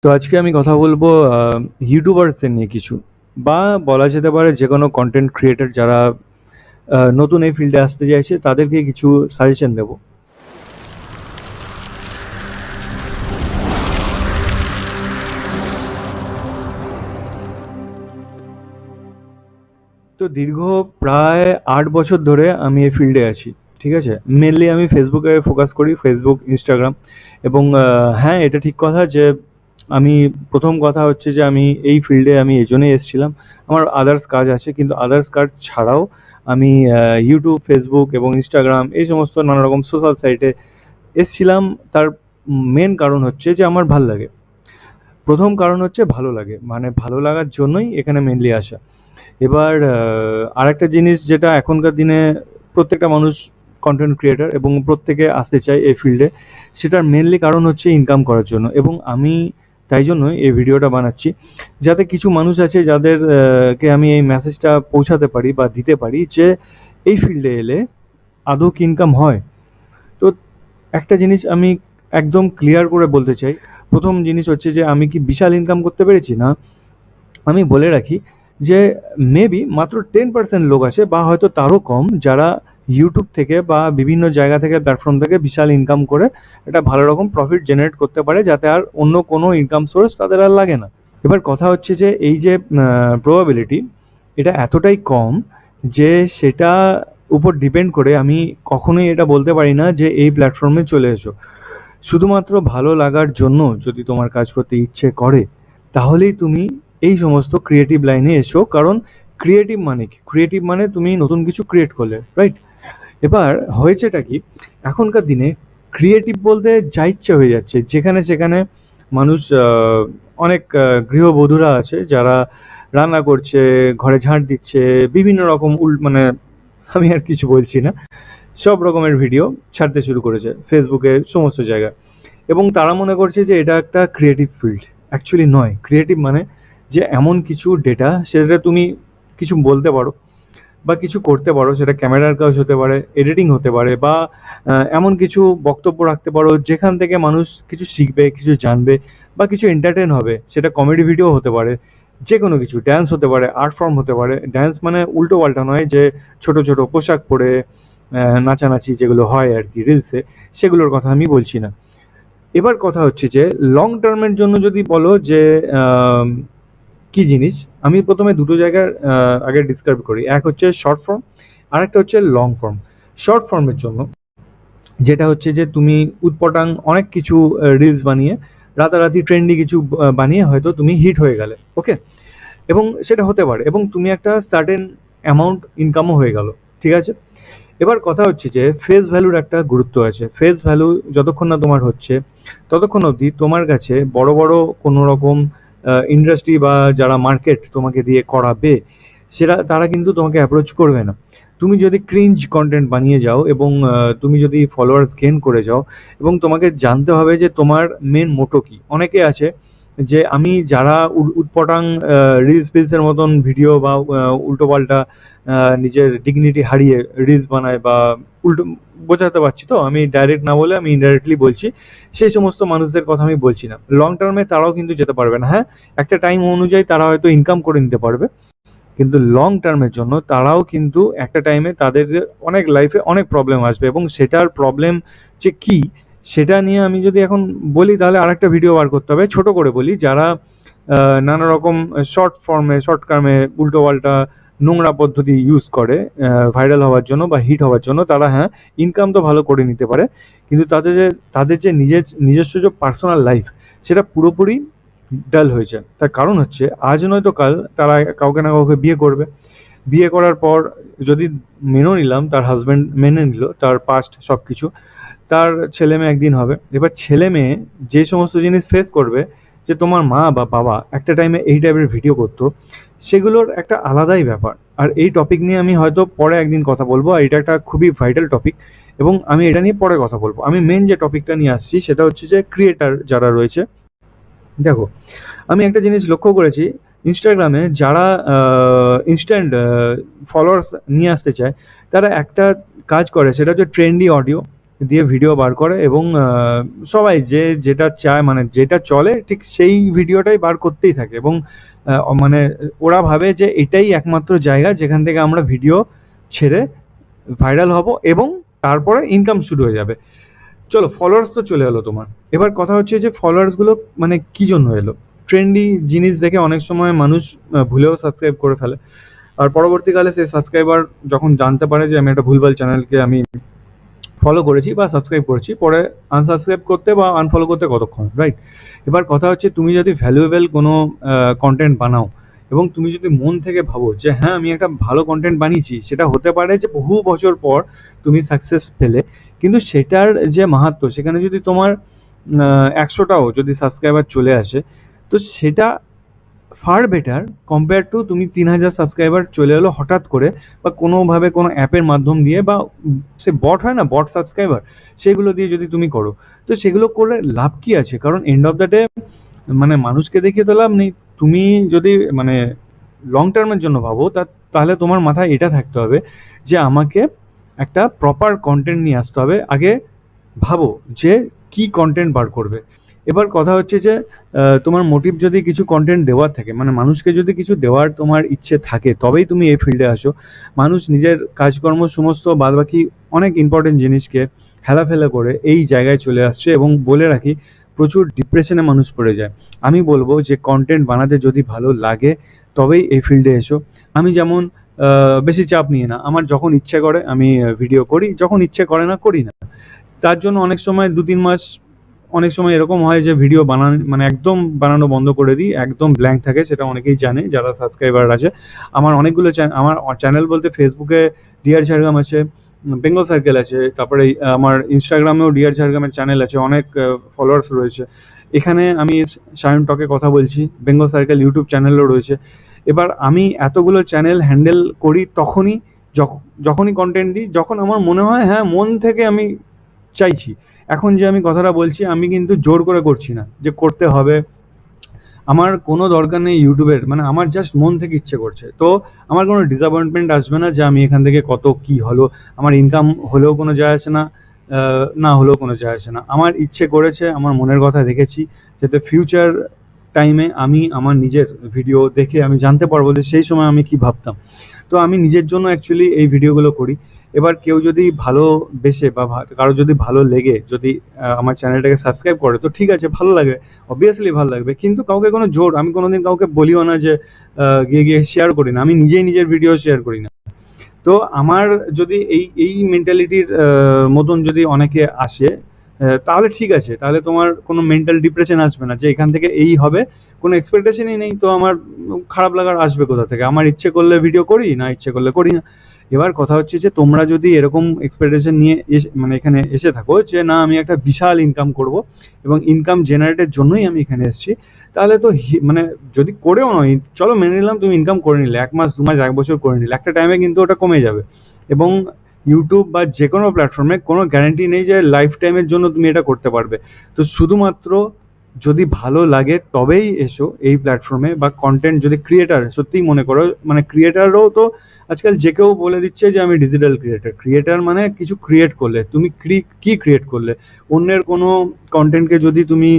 তো আজকে আমি কথা বলবো ইউটিউবার্সদের নিয়ে কিছু, বা বলা যেতে পারে যে কোনো কন্টেন্ট ক্রিয়েটর যারা নতুন এই ফিল্ডে আসতে চাইছে তাদেরকে কিছু সাজেশন দেবো। তো দীর্ঘ প্রায় ৮ বছর ধরে আমি এই ফিল্ডে আছি। ঠিক আছে, মেনলি আমি ফেসবুকে ফোকাস করি, ফেসবুক, ইনস্টাগ্রাম। এবং হ্যাঁ, এটা ঠিক কথা যে আমি প্রথম কথা হচ্ছে যে আমি এই ফিল্ডে আমি এই জন্যই এসেছিলাম। আমার আদার্স কাজ আছে, কিন্তু আদার্স কাজ ছাড়াও আমি ইউটিউব, ফেসবুক এবং ইনস্টাগ্রাম এই সমস্ত নানা রকম সোশ্যাল সাইটে এসেছিলাম। তার মেন কারণ হচ্ছে যে আমার ভাল লাগে। প্রথম কারণ হচ্ছে ভালো লাগে, মানে ভালো লাগার জন্যই এখানে মেনলি আসা। এবার আরেকটা জিনিস যেটা এখনকার দিনে প্রত্যেকটা মানুষ কন্টেন্ট ক্রিয়েটর এবং প্রত্যেকে আসতে চায় এই ফিল্ডে, সেটার মেনলি কারণ হচ্ছে ইনকাম করার জন্য। এবং আমি তাই জন্যই এই ভিডিওটা বানাচ্ছি, যাতে কিছু মানুষ আছে যাদের কে আমি এই মেসেজটা পৌঁছাতে পারি বা দিতে পারি যে এই ফিল্ডে এলে আদৌ কি ইনকাম হয়। তো একটা জিনিস আমি একদম ক্লিয়ার করে বলতে চাই। প্রথম জিনিস হচ্ছে যে আমি কি বিশাল ইনকাম করতে পেরেছি? না। আমি বলে রাখি যে মেবি মাত্র 10% লোক আছে, বা হয়তো তারও কম, যারা ইউটিউব থেকে বা বিভিন্ন জায়গা থেকে, প্ল্যাটফর্ম থেকে বিশাল ইনকাম করে একটা ভালো রকম প্রফিট জেনারেট করতে পারে, যাতে আর অন্য কোনো ইনকাম সোর্স তাদের আর লাগে না। এবার কথা হচ্ছে যে এই যে প্রবাবিলিটি, এটা এতটাই কম যে সেটা উপর ডিপেন্ড করে আমি কখনোই এটা বলতে পারি না যে এই প্ল্যাটফর্মে চলে এসো। শুধুমাত্র ভালো লাগার জন্য যদি তোমার কাজ করতে ইচ্ছে করে, তাহলেই তুমি এই সমস্ত ক্রিয়েটিভ লাইনে এসো। কারণ ক্রিয়েটিভ মানে কি? ক্রিয়েটিভ মানে তুমি নতুন কিছু ক্রিয়েট করলে, রাইট? এবার হয়েছেটা কি, এখনকার দিনে ক্রিয়েটিভ বলতে যা ইচ্ছে হয়ে যাচ্ছে। যেখানে সেখানে মানুষ অনেক গৃহবধূরা আছে যারা রান্না করছে, ঘরে ঝাঁট দিচ্ছে, বিভিন্ন রকম মানে আমি আর কিছু বলছি না, সব রকমের ভিডিও ছাড়তে শুরু করেছে ফেসবুকে, সমস্ত জায়গায়। এবং তারা মনে করছে যে এটা একটা ক্রিয়েটিভ ফিল্ড। অ্যাকচুয়ালি নয়। ক্রিয়েটিভ মানে যে এমন কিছু ডেটা, সেটা তুমি কিছু বলতে পারো বা কিছু করতে পারো, সেটা ক্যামেরার কাজ হতে পারে, এডিটিং হতে পারে, বা এমন কিছু বক্তব্য রাখতে পারো যেখান থেকে মানুষ কিছু শিখবে, কিছু জানবে, বা কিছু এন্টারটেন হবে। সেটা কমেডি ভিডিও হতে পারে, যে কোনো কিছু, ড্যান্স হতে পারে, আর্ট ফর্ম হতে পারে। ড্যান্স মানে উল্টো পাল্টা নয়, যে ছোট ছোট পোশাক পরে নাচানাচি যেগুলো হয় আর কি রিলসে, সেগুলোর কথা আমি বলছি না। এবার কথা হচ্ছে যে লং টার্মের জন্য যদি বলো যে আম, কি জিনিস, আমি প্রথমে দুটো জায়গার আগে ডিসক্রাইব করি। এক হচ্ছে শর্ট ফর্ম, আর একটা হচ্ছে লং ফর্ম। শর্ট ফর্মের জন্য যেটা হচ্ছে যে তুমি উৎপটাং অনেক কিছু রিলস বানিয়ে, রাতারাতি ট্রেন্ডি কিছু বানিয়ে হয়তো তুমি হিট হয়ে গেলে, ওকে, এবং সেটা হতে পারে, এবং তুমি একটা সার্টেন অ্যামাউন্ট ইনকামও হয়ে গেল, ঠিক আছে। এবার কথা হচ্ছে যে ফেস ভ্যালুর একটা গুরুত্ব আছে। ফেস ভ্যালু যতক্ষণ না তোমার হচ্ছে, ততক্ষণ অবধি তোমার কাছে বড় বড় কোনো রকম ইন্ডাস্ট্রি বা যারা মার্কেট তোমাকে দিয়ে করাবে, তারা কিন্তু তোমাকে অ্যাপ্রোচ করবে না। তুমি যদি ক্রিঞ্জ কন্টেন্ট বানিয়ে যাও এবং তুমি যদি ফলোয়ার্স গেন করে যাও, এবং তোমাকে জানতে হবে যে তোমার মেন মোটো কি। অনেকে আছে যে আমি যারা উটপটাং রিলস ফিলসের মতন ভিডিও বা উল্টোপাল্টা নিজের ডিগনিটি হারিয়ে রিলস বানায়, বা উল্টো, বোঝাতে পারছি তো? আমি ডাইরেক্ট না বলে আমি ইনডাইরেক্টলি বলছি। সেই সমস্ত মানুষদের কথা আমি বলছি না। লং টার্মে তারাও কিন্তু যেতে পারবে না। হ্যাঁ, একটা টাইম অনুযায়ী তারা হয়তো ইনকাম করে নিতে পারবে, কিন্তু লং টার্মের জন্য তারাও কিন্তু একটা টাইমে তাদের অনেক লাইফে অনেক প্রবলেম আসবে, এবং সেটার প্রবলেম যে কি, সেটা নিয়ে আমি যদি এখন বলি তাহলে আরেকটা ভিডিও বার করতে হবে। ছোট করে বলি, যারা নানা রকম শর্ট ফর্মে, শর্ট টার্মে উল্টো পাল্টা নোংরা পদ্ধতি ইউজ করে ভাইরাল হওয়ার জন্য বা হিট হওয়ার জন্য, তারা হ্যাঁ ইনকাম তো ভালো করে নিতে পারে, কিন্তু তাদের যে নিজস্ব যে পার্সোনাল লাইফ, সেটা পুরোপুরি ডাল হয়েছে। তার কারণ হচ্ছে আজ নয়তো কাল তারা কাউকে না কাউকে বিয়ে করবে। বিয়ে করার পর যদি মেনেও নিলাম, তার হাজব্যান্ড মেনে নিল তার পাস্ট সব কিছু, তার ছেলে মেয়ে একদিন হবে। এবার ছেলে মেয়ে যে সমস্ত জিনিস ফেস করবে, যে তোমার মা বা বাবা একটা টাইমে এই টাইপের ভিডিও করতো, সেগুলোর একটা আলাদাই ব্যাপার। আর এই টপিক নিয়ে আমি হয়তো পরে একদিন কথা বলবো। আর এটা একটা খুবই ভাইটাল টপিক, এবং আমি এটা নিয়ে পরে কথা বলবো। আমি মেন যে টপিকটা নিয়ে আসছি সেটা হচ্ছে যে ক্রিয়েটার যারা রয়েছে। দেখো, আমি একটা জিনিস লক্ষ্য করেছি, ইনস্টাগ্রামে যারা ইনস্ট্যান্ট ফলোয়ার্স নিয়ে আসতে চায়, তারা একটা কাজ করে, সেটা হচ্ছে ট্রেন্ডি অডিও, দিয়ে ভিডিও বার করে এবং সবাই যে যেটা চায় মানে যেটা চলে ঠিক সেই ভিডিওটাই বার করতেই থাকে এবং মানে ওরা ভাবে যে এটাই একমাত্র জায়গা যেখান থেকে আমরা ভিডিও ছেড়ে ভাইরাল হব এবং তারপরে ইনকাম শুরু হয়ে যাবে। চলো ফলোয়ার্স তো চলে এলো তোমার। এবার কথা হচ্ছে যে ফলোয়ার্সগুলো মানে কি জন্য এলো? ট্রেন্ডি জিনিস দেখে অনেক সময় মানুষ ভুলেও সাবস্ক্রাইব করে ফেলে। আর পরবর্তীকালে সেই সাবস্ক্রাইবার যখন জানতে পারে যে আমি একটা ভুলভাল চ্যানেলকে আমি ফলো করেছি বা সাবস্ক্রাইব করেছি, পরে আনসাবস্ক্রাইব করতে বা আনফলো করতে কতক্ষণ, রাইট? এবার কথা হচ্ছে তুমি যদি ভ্যালুয়েবল কোনো কন্টেন্ট বানাও এবং তুমি যদি মন থেকে ভাবো যে হ্যাঁ আমি একটা ভালো কন্টেন্ট বানিয়েছি, সেটা হতে পারে যে বহু বছর পর তুমি সাকসেস পেলে, কিন্তু সেটার যে মাহাত্ম্য সেখানে যদি তোমার ১০০টাও যদি সাবস্ক্রাইবার চলে আসে, তো সেটা ফার বেটার কম্পেয়ার টু তুমি ৩,০০০ সাবস্ক্রাইবার চলে এলো হঠাৎ করে বা কোনোভাবে কোনো অ্যাপের মাধ্যম দিয়ে বা সে বট হয় না, বট সাবস্ক্রাইবার, সেগুলো দিয়ে যদি তুমি করো। তো সেগুলো করে লাভ কি আছে? কারণ এন্ড অফ দ্য ডে মানে মানুষকে দেখিয়ে তো লাভ নেই। তুমি যদি মানে লং টার্মের জন্য ভাবো তাহলে তোমার মাথায় এটা থাকতে হবে যে আমাকে একটা প্রপার কন্টেন্ট নিয়ে আসতে হবে। আগে ভাবো যে কি কন্টেন্ট বার করবে। এবার কথা হচ্ছে যে তোমার মোটিভ যদি কিছু কন্টেন্ট দেওয়ার থাকে, মানে মানুষকে যদি কিছু দেওয়ার তোমার ইচ্ছে থাকে, তবেই তুমি এই ফিল্ডে আসো। মানুষ নিজের কাজকর্ম সমস্ত বাদবাকি অনেক ইম্পর্টেন্ট জিনিসকে হেলাফেলা করে এই জায়গায় চলে আসছে এবং বলে রাখি প্রচুর ডিপ্রেশনে মানুষ পড়ে যায়। আমি বলবো যে কন্টেন্ট বানাতে যদি ভালো লাগে তবেই এই ফিল্ডে এসো। আমি যেমন বেশি চাপ নিয়ে না, আমার যখন ইচ্ছে করে আমি ভিডিও করি, যখন ইচ্ছে করে না করি না। তার জন্য অনেক সময় ২-৩ মাস, অনেক সময় এরকম হয় যে ভিডিও মানে একদম বানানো বন্ধ করে দিই, একদম ব্ল্যাঙ্ক থাকে, সেটা অনেকেই জানে যারা সাবস্ক্রাইবার আছে। আমার অনেকগুলো আমার চ্যানেল বলতে ফেসবুকে ডিয়ার ঝাড়গ্রাম আছে, বেঙ্গল সার্কেল আছে, তারপরে আমার ইনস্টাগ্রামেও ডিয়ার ঝাড়গ্রামের চ্যানেল আছে, অনেক ফলোয়ার্স রয়েছে। এখানে আমি সায়ন টকে কথা বলছি, বেঙ্গল সার্কেল ইউটিউব চ্যানেলও রয়েছে। এবার আমি এতগুলো চ্যানেল হ্যান্ডেল করি তখনই যখনই কন্টেন্ট দিই, যখন আমার মনে হয় হ্যাঁ মন থেকে আমি চাইছি। এখন যে আমি কথাটা বলছি আমি কিন্তু জোর করে করছি না যে করতে হবে, আমার কোনো দরকার নেই ইউটিউবের, মানে আমার জাস্ট মন থেকে ইচ্ছে করছে। তো আমার কোনো ডিসঅ্যাপয়েন্টমেন্ট আসবে না যে আমি এখান থেকে কত কি হলো, আমার ইনকাম হলেও কোনো যায় আসে না, না হলেও কোনো যায় আসে না। আমার ইচ্ছে করেছে, আমার মনের কথা রেখেছি, যাতে ফিউচার টাইমে আমি আমার নিজের ভিডিও দেখে আমি জানতে পারবো যে সেই সময় আমি কি ভাবতাম। তো আমি নিজের জন্য অ্যাকচুয়ালি এই ভিডিওগুলো করি। এবার কেউ যদি ভালোবেসে বা কারো যদি ভালো লেগে যদি আমার চ্যানেলটাকে সাবস্ক্রাইব করে, তো ঠিক আছে, ভালো লাগবে, অবভিয়াসলি ভালো লাগবে। কিন্তু কাউকে কোনো জোর আমি কোনোদিন কাউকে বলিও না যে গিয়ে শেয়ার করি না, আমি নিজেই নিজের ভিডিও শেয়ার করি না। তো আমার যদি এই মেন্টালিটির মতন যদি অনেকে আসে, তাহলে ঠিক আছে, তাহলে তোমার কোনো মেন্টাল ডিপ্রেশন আসবে না যে এখান থেকে এই হবে, কোনো এক্সপেকটেশনই নেই, তো আমার খারাপ লাগার আসবে কোথা থেকে? আমার ইচ্ছে করলে ভিডিও করি, না ইচ্ছে করলে করি না। এবার কথা হচ্ছে যে তোমরা যদি এরকম এক্সপেকটেশন নিয়ে মানে এখানে এসে থাকো যে না আমি একটা বিশাল ইনকাম করব এবং ইনকাম জেনারেটের জন্যই আমি এখানে এসেছি, তাহলে তো মানে যদি করেও নয়, চলো মেনে নিলাম তুমি ইনকাম করে নিলে, ১ মাস ২ মাস ১ বছর করে নিলে, একটা টাইমে কিন্তু ওটা কমে যাবে। এবং ইউটিউব বা যে কোনো প্ল্যাটফর্মে কোনো গ্যারান্টি নেই যে লাইফ টাইমের জন্য তুমি এটা করতে পারবে। তো শুধুমাত্র যদি ভালো লাগে তবেই এসো এই প্ল্যাটফর্মে, বা কন্টেন্ট যদি ক্রিয়েটার সত্যিই মনে করো, মানে ক্রিয়েটারও তো আজকাল যে কেউ বলে দিচ্ছে যে আমি ডিজিটাল ক্রিয়েটার। ক্রিয়েটার মানে কিছু ক্রিয়েট করলে, তুমি কি ক্রিয়েট করলে? অন্যের কোনো কন্টেন্টকে যদি তুমি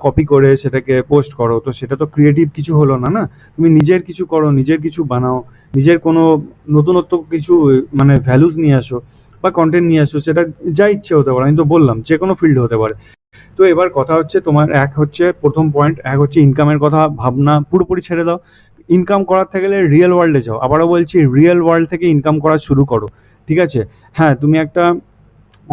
কপি করে সেটাকে পোস্ট করো, তো সেটা তো ক্রিয়েটিভ কিছু হলো না, না? তুমি নিজের কিছু করো, নিজের কিছু বানাও, নিজের কোনো নতুনত্ব কিছু মানে ভ্যালুস নিয়ে আসো বা কন্টেন্ট নিয়ে আসো, সেটা যা ইচ্ছে হতে পারে, আমি তো বললাম যে কোনো ফিল্ড হতে পারে। তো এবার কথা হচ্ছে তোমার এক হচ্ছে প্রথম পয়েন্ট, এক হচ্ছে ইনকামের কথা ভাবনা পুরোপুরি ছেড়ে দাও। ইনকাম করাতে গেলে রিয়েল ওয়ার্ল্ডে যাও। আবারও বলছি, রিয়েল ওয়ার্ল্ড থেকে ইনকাম করা শুরু করো, ঠিক আছে? হ্যাঁ, তুমি একটা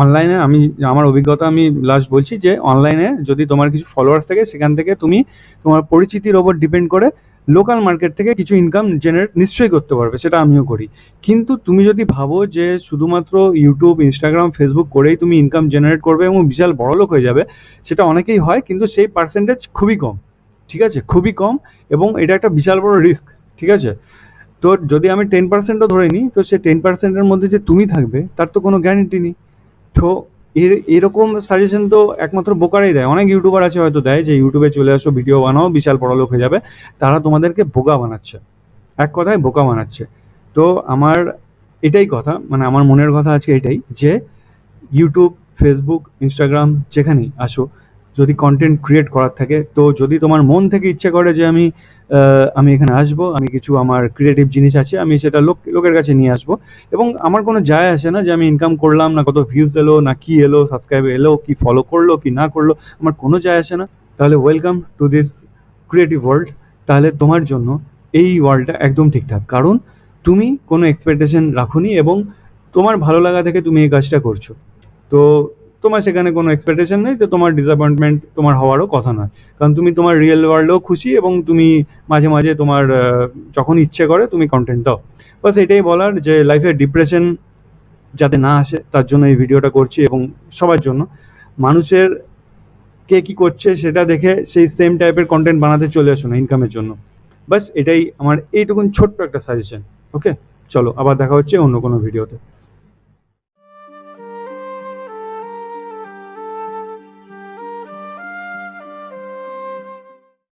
অনলাইনে, আমি আমার অভিজ্ঞতা আমি লাস্ট বলছি যে অনলাইনে যদি তোমার কিছু ফলোয়ার্স থাকে, সেখান থেকে তুমি তোমার পরিচিতির ওপর ডিপেন্ড করে লোকাল মার্কেট থেকে কিছু ইনকাম জেনারেট নিশ্চয়ই করতে পারবে, সেটা আমিও করি। কিন্তু তুমি যদি ভাবো যে শুধুমাত্র ইউটিউব, ইনস্টাগ্রাম, ফেসবুক করেই তুমি ইনকাম জেনারেট করবে এবং বিশাল বড়লোক হয়ে যাবে, সেটা অনেকেই হয় কিন্তু সেই পার্সেন্টেজ খুবই কম, ঠিক আছে? খুবই কম, এবং এটা একটা বিশাল বড় রিস্ক, ঠিক আছে? তো যদি আমি 10%ও ধরে নিই, তো সেই 10%-এর মধ্যে যে তুমি থাকবে তার তো কোনো গ্যারান্টি নেই। তো এরকম সাজেশন তো একমাত্র বোকারাই দেয়। অনেক ইউটিউবার আছে হয়তো দেয় যে ইউটিউবে চলে আসো, ভিডিও বানাও, বিশাল বড়লোক হয়ে যাবে। তারা তোমাদেরকে বোকা বানাচ্ছে, এক কথায় বোকা বানাচ্ছে। তো আমার এটাই কথা, মানে আমার মনের কথা আজকে এটাই যে ইউটিউব ফেসবুক, ইনস্টাগ্রাম যেখানেই আসো, যদি কন্টেন্ট ক্রিয়েট করার থাকে, তো যদি তোমার মন থেকে ইচ্ছে করে যে আমি এখানে আসবো, আমি কিছু আমার ক্রিয়েটিভ জিনিস আছে, আমি সেটা লোকের কাছে নিয়ে আসবো, এবং আমার কোনো যায় আসে না যে আমি ইনকাম করলাম না, কত ভিউজ এলো না কি এলো, সাবস্ক্রাইব এলো কি, ফলো করলো কি না করলো, আমার কোনো যায় আসে না। তাহলে welcome to this creative world. তাহলে তোমার জন্য এই ওয়ার্ল্ডটা একদম ঠিকঠাক, কারণ তুমি কোনো এক্সপেকটেশন রাখোনি এবং তোমার ভালো লাগা থেকে তুমি এই কাজটা করছো। তো তোমার সেখানে কোনো এক্সপেকটেশন নেই, তো তোমার ডিসঅ্যাপয়েন্টমেন্ট তোমার হওয়ারও কথা নয়, কারণ তুমি তোমার রিয়েল ওয়ার্ল্ডেও খুশি এবং তুমি মাঝে মাঝে তোমার যখন ইচ্ছে করে তুমি কন্টেন্ট দাও। বাস এটাই বলার, যে লাইফে ডিপ্রেশন যাতে না আসে তার জন্য এই ভিডিওটা করছি, এবং সবার জন্য, মানুষের কে কী করছে সেটা দেখে সেই সেম টাইপের কন্টেন্ট বানাতে চলে আসো না ইনকামের জন্য। বাস এটাই আমার এইটুকুন ছোট্ট একটা সাজেশন। ওকে, চলো আবার দেখা হচ্ছে অন্য কোনো ভিডিওতে।